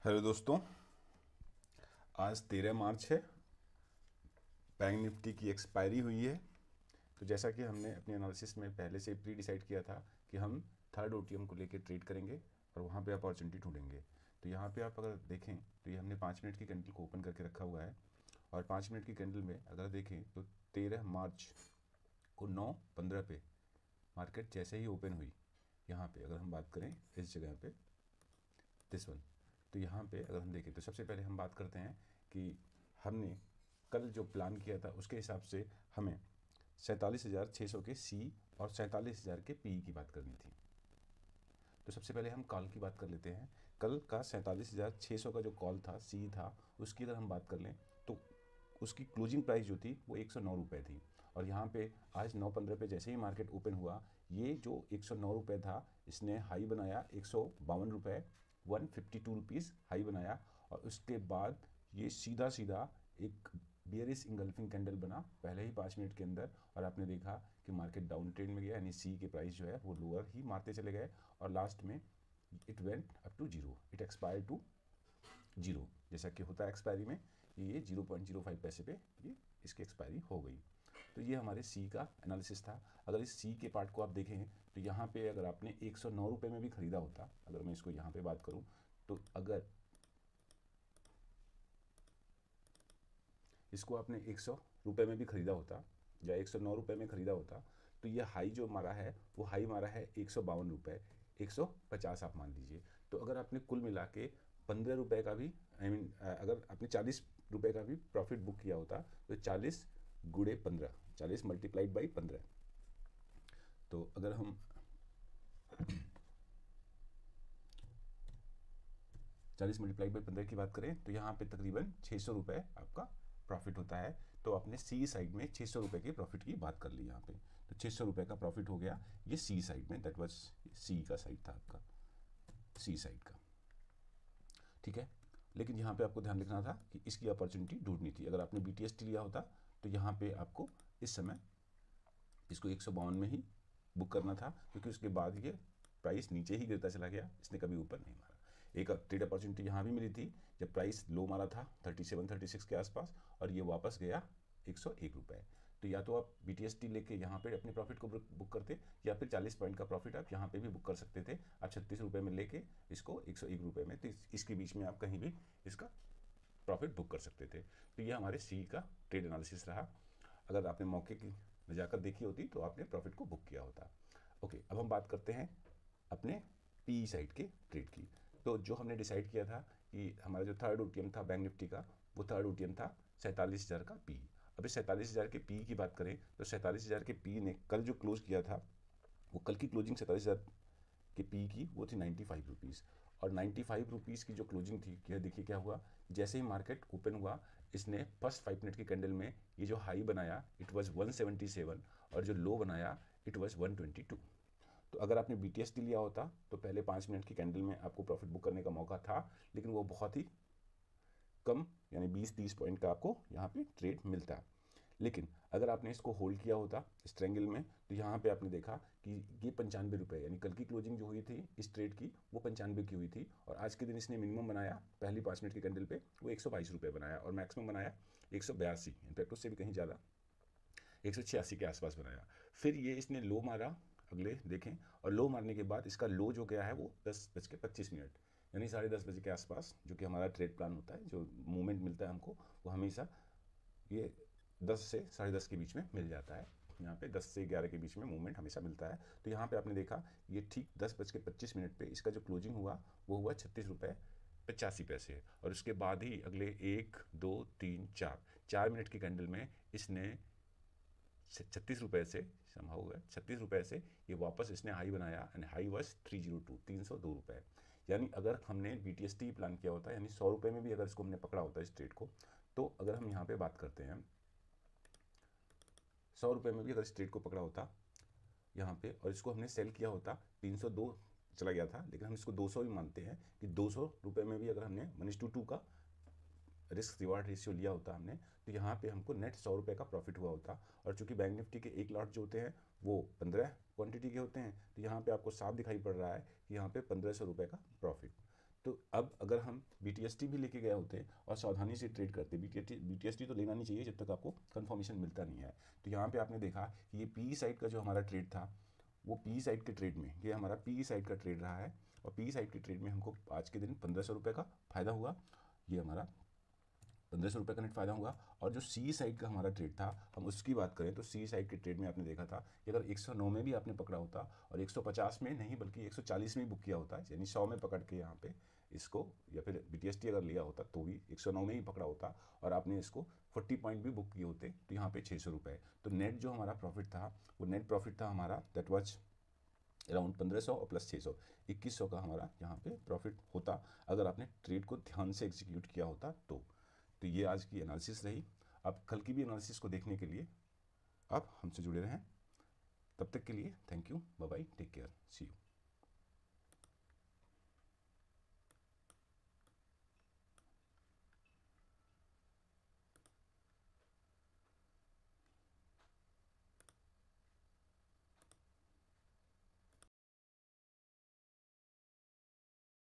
Hello दोस्तों, आज 13 मार्च है। बैंक निफ्टी की एक्सपायरी हुई है। तो जैसा कि हमने अपने एनालिसिस में पहले से प्री डिसाइड किया था कि हम थर्ड ओटीएम को लेकर ट्रेड करेंगे और वहाँ पे अपॉर्चुनिटी ढूंढेंगे। तो यहाँ पे आप अगर देखें तो ये हमने 5 मिनट की कैंडल को ओपन करके रखा हुआ है और 5 मिनट की कैंडल में अगर देखें तो 13 मार्च को 9:15 पे मार्केट जैसे ही ओपन हुई, यहाँ पे अगर हम बात करें इस जगह पे दिस वन, तो यहाँ पे अगर हम देखें तो सबसे पहले हम बात करते हैं कि हमने कल जो प्लान किया था उसके हिसाब से हमें 47,600 के सी और 47,000 के पी की बात करनी थी। तो सबसे पहले हम कॉल की बात कर लेते हैं। कल का 47,600 का जो कॉल था, सी था, उसकी अगर हम बात कर लें तो उसकी क्लोजिंग प्राइस जो थी वो 109 रुपये थी। और यहाँ पे आज 9:15 पे जैसे ही मार्केट ओपन हुआ, ये जो 109 रुपये था इसने हाई बनाया 152 रुपये, 152 रुपीज़ हाई बनाया। और उसके बाद ये सीधा सीधा एक बियरिश इंगल्फिंग कैंडल बना पहले ही 5 मिनट के अंदर। और आपने देखा कि मार्केट डाउन ट्रेंड में गया, यानी सी के प्राइस जो है वो लोअर ही मारते चले गए और लास्ट में it went up to zero, it expire to zero. जैसा कि होता है एक्सपायरी में, ये 0.05 पैसे पे ये इसकी एक्सपायरी हो गई। तो ये हमारे सी का एनालिसिस था। अगर इस सी के पार्ट को आप देखें तो यहाँ पे अगर आपने 109 रुपये में भी ख़रीदा होता, अगर मैं इसको यहाँ पे बात करूँ तो अगर इसको आपने 100 रुपये में भी ख़रीदा होता या 109 रुपये में ख़रीदा होता, तो ये हाई जो मारा है वो हाई मारा है 152 रुपये, 150 आप मान लीजिए। तो अगर आपने कुल मिला के 15 रुपये का भी, आई मीन अगर आपने 40 रुपये का भी प्रॉफिट बुक किया होता तो 40 गुणे 15, 40 मल्टीप्लाइड बाई 15। तो अगर हम 40 मल्टीप्लाई बाई 15 की बात करें तो यहाँ पे तकरीबन 600 रुपये आपका प्रॉफिट होता है। तो आपने सी साइड में 600 रुपये के प्रॉफिट की बात कर ली यहाँ पे। तो 600 रुपये का प्रॉफिट हो गया ये सी साइड में, दैट वाज सी का साइड था आपका, सी साइड का। ठीक है, लेकिन यहाँ पे आपको ध्यान रखना था कि इसकी अपॉर्चुनिटी ढूंढनी थी। अगर आपने BTST लिया होता तो यहाँ पे आपको इस समय इसको 152 में ही बुक करना था, क्योंकि उसके बाद ये प्राइस नीचे ही गिरता चला गया, इसने कभी ऊपर नहीं मारा। एक ट्रेड अपॉर्चुनिटी यहाँ भी मिली थी जब प्राइस लो मारा था 37-36 के आसपास और ये वापस गया 101 रुपये। तो या तो आप BTST लेके यहाँ पे अपने प्रॉफिट को बुक करते, या फिर 40 पॉइंट का प्रॉफिट आप यहाँ पे भी बुक कर सकते थे। आप 36 रुपये में लेके इसको 101 रुपये में, तो इसके बीच में आप कहीं भी इसका प्रॉफिट बुक कर सकते थे। तो ये हमारे सी का ट्रेड एनालिसिस रहा। अगर आपने मौके की नज़ाकत देखी होती तो आपने प्रॉफिट को बुक किया होता। ओके, अब हम बात करते हैं अपने पी साइड के ट्रेड की। तो जो हमने डिसाइड किया था कि हमारा जो थर्ड ओटीएम था बैंक निफ्टी का, वो थर्ड ओटीएम था 47,000 का पी। अब इस 47,000 के पी की बात करें तो 47,000 के पी ने कल जो क्लोज किया था, वो कल की क्लोजिंग 47,000 के पी की वो थी 95 रुपीज़। और 95 रुपीज़ की जो क्लोजिंग थी, क्या देखिए क्या हुआ, जैसे ही मार्केट ओपन हुआ इसने फर्स्ट 5 मिनट की कैंडल में ये जो हाई बनाया इट वाज 177 और जो लो बनाया इट वाज 122। तो अगर आपने BTST लिया होता तो पहले 5 मिनट की कैंडल में आपको प्रॉफिट बुक करने का मौका था, लेकिन वो बहुत ही कम, यानी 20-30 पॉइंट का आपको यहाँ पे ट्रेड मिलता। लेकिन अगर आपने इसको होल्ड किया होता इस ट्रेंगल में, तो यहाँ पे आपने देखा कि ये 95 रुपये, यानी कल की क्लोजिंग जो हुई थी इस ट्रेड की वो 95 की हुई थी। और आज के दिन इसने मिनिमम बनाया पहली 5 मिनट की कैंडल पे वो 122 रुपये बनाया और मैक्सिमम बनाया 182, इनफैक्ट उससे भी कहीं ज़्यादा 186 के आसपास बनाया। फिर ये इसने लो मारा, अगले देखें, और लो मारने के बाद इसका लो जो गया है वो 10:25, यानी 10:30 के आसपास, जो कि हमारा ट्रेड प्लान होता है, जो मूवमेंट मिलता है हमको वो हमेशा ये 10 से 10:30 के बीच में मिल जाता है। यहाँ पे 10 से 11 के बीच में मूवमेंट हमेशा मिलता है। तो यहाँ पे आपने देखा ये ठीक 10:25 पे इसका जो क्लोजिंग हुआ वो हुआ 36 रुपये 85 पैसे। और उसके बाद ही अगले 1, 2, 3, 4 मिनट की कैंडल में इसने 36 रुपये से संभव हुआ 36 रुपये से ये वापस इसने हाई बनाया एंड हाई वॉज 302, 302 रुपये। यानी अगर हमने BTST प्लान किया होता, यानी 100 रुपये में भी अगर इसको हमने पकड़ा होता इस ट्रेड को, तो अगर हम यहाँ पे बात करते हैं 100 रुपये में भी अगर इस ट्रेड को पकड़ा होता यहाँ पे और इसको हमने सेल किया होता, 302 चला गया था, लेकिन हम इसको 200 भी मानते हैं कि 200 रुपये में भी अगर हमने 1:2 का रिस्क रिवार्ड रेशियो लिया होता हमने, तो यहाँ पे हमको नेट 100 रुपये का प्रॉफिट हुआ होता। और चूंकि बैंक निफ्टी के एक लॉट जो होते हैं वो 15 क्वांटिटी के होते हैं, तो यहाँ पे आपको साफ दिखाई पड़ रहा है कि यहाँ पे 1500 रुपये का प्रॉफिट। तो अब अगर हम BTST भी लेके गए होते और सावधानी से ट्रेड करते, BTST तो लेना नहीं चाहिए जब तक आपको कंफर्मेशन मिलता नहीं है। तो यहाँ पे आपने देखा कि ये पी साइड का जो हमारा ट्रेड था, वो पी साइड के ट्रेड में, ये हमारा पी साइड का ट्रेड रहा है, और पी साइड के ट्रेड में हमको आज के दिन 1500 रुपये का फ़ायदा हुआ। ये हमारा 1500 रुपये का नेट फ़ायदा हुआ। और जो सी साइड का हमारा ट्रेड था, हम उसकी बात करें तो सी साइड के ट्रेड में आपने देखा था कि अगर 109 में भी आपने पकड़ा होता और 150 में नहीं बल्कि 140 में ही बुक किया होता, यानी 100 में पकड़ के यहाँ पे इसको, या फिर BTST अगर लिया होता तो भी 109 में ही पकड़ा होता और आपने इसको 40 पॉइंट भी बुक किए होते, तो यहाँ पे 600 रुपये। तो नेट जो हमारा प्रॉफिट था, वो नेट प्रॉफिट था हमारा दैट वॉज अराउंड 1500 और प्लस 600, 2100 का हमारा यहाँ पे प्रॉफिट होता अगर आपने ट्रेड को ध्यान से एग्जीक्यूट किया होता तो ये आज की एनालिसिस रही। अब कल की भी एनालिसिस को देखने के लिए आप हमसे जुड़े रहें। तब तक के लिए thank you, bye bye, take care, see you.